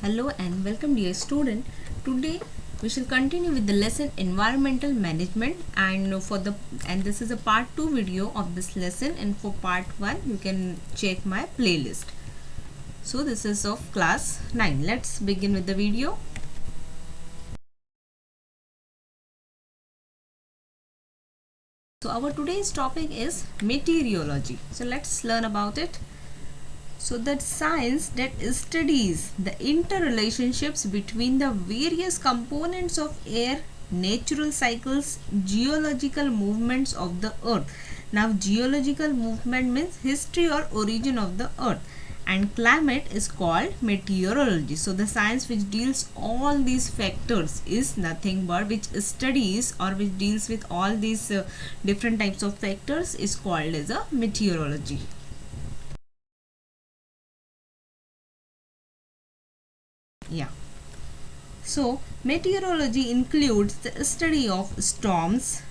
Hello and welcome dear student. Today we shall continue with the lesson environmental management and this is a part 2 video of this lesson, and for part 1 you can check my playlist. So this is of class 9. Let's begin with the video. So our today's topic is meteorology. So let's learn about it. So that science that studies the interrelationships between the various components of air, natural cycles, geological movements of the earth. Now geological movement means history or origin of the earth, and climate is called meteorology. So the science which deals all these factors is nothing but which studies or which deals with all these different types of factors is called as a meteorology. So meteorology includes the study of storms,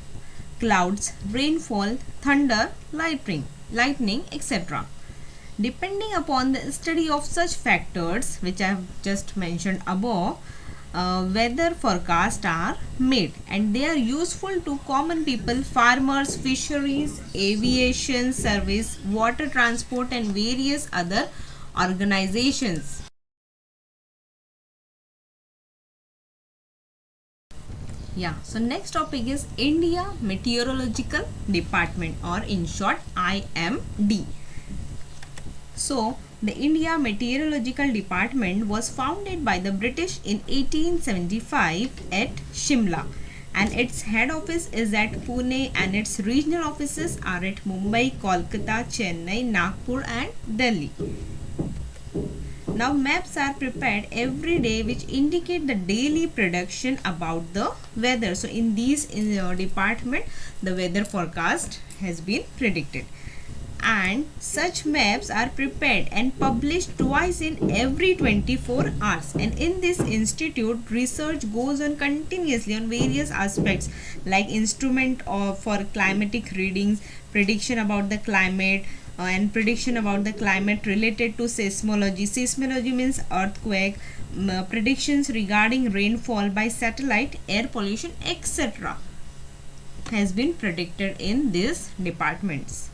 clouds, rainfall, thunder, lightning, etc. Depending upon the study of such factors which I have just mentioned above, weather forecasts are made, and they are useful to common people, farmers, fisheries, aviation service, water transport and various other organizations. So next topic is India Meteorological Department, or in short IMD. So the India Meteorological Department was founded by the British in 1875 at Shimla, and its head office is at Pune, and its regional offices are at Mumbai, Kolkata, Chennai, Nagpur and Delhi. Now maps are prepared every day which indicate the daily prediction about the weather. So in your department the weather forecast has been predicted, and such maps are prepared and published twice in every 24 hours. And in this institute research goes on continuously on various aspects like instrument for climatic readings, prediction about the climate, and prediction about the climate related to seismology. Seismology means earthquake, predictions regarding rainfall by satellite, air pollution, etc. has been predicted in these departments.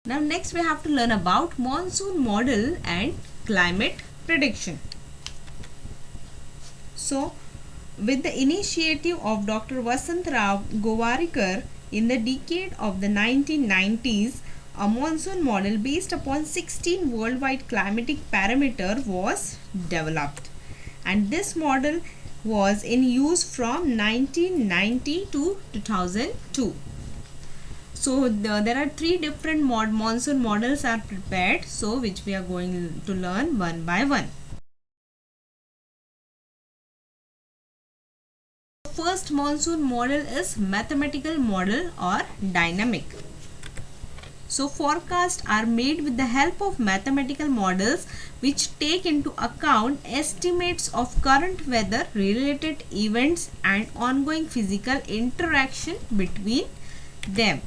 Now next we have to learn about monsoon model and climate prediction. So with the initiative of Dr. Vasantrao Gowarikar in the decade of the 1990s, a monsoon model based upon 16 worldwide climatic parameters was developed, and this model was in use from 1990 to 2002. So there are three different monsoon models are prepared, so which we are going to learn one by one. First monsoon model is mathematical model or dynamic. So forecasts are made with the help of mathematical models which take into account estimates of current weather related events and ongoing physical interaction between them,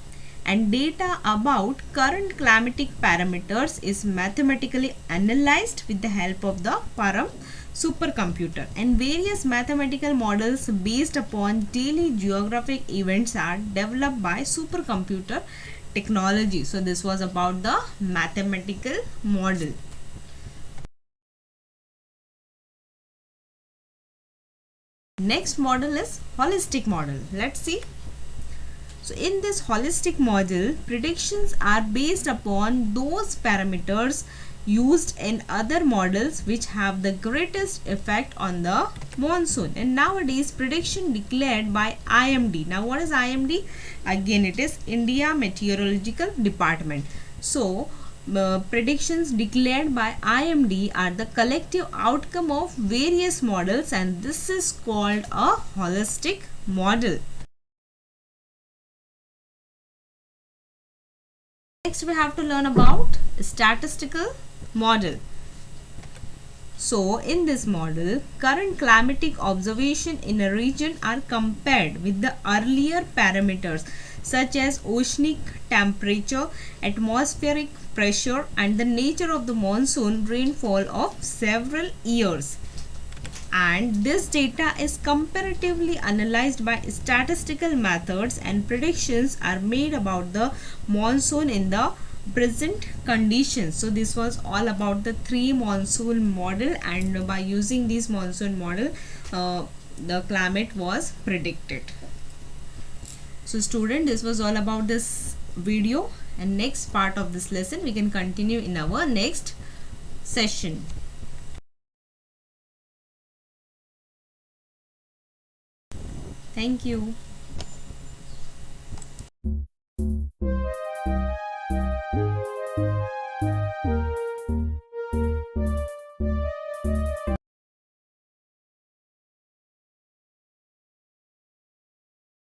and data about current climatic parameters is mathematically analyzed with the help of the Param supercomputer, and various mathematical models based upon daily geographic events are developed by supercomputer technology. So this was about the mathematical model. Next model is holistic model. Let's see. So in this holistic model, predictions are based upon those parameters used in other models which have the greatest effect on the monsoon. And nowadays prediction declared by IMD. Now what is IMD? Again it is India Meteorological Department. So predictions declared by IMD are the collective outcome of various models, and this is called a holistic model. Next we have to learn about statistical model. So in this model, current climatic observation in a region are compared with the earlier parameters such as oceanic temperature, atmospheric pressure and the nature of the monsoon rainfall of several years. And this data is comparatively analyzed by statistical methods, and predictions are made about the monsoon in the present conditions. So this was all about the 3 monsoon model, and by using this monsoon model the climate was predicted. So student, this was all about this video, and next part of this lesson we can continue in our next session. Thank you.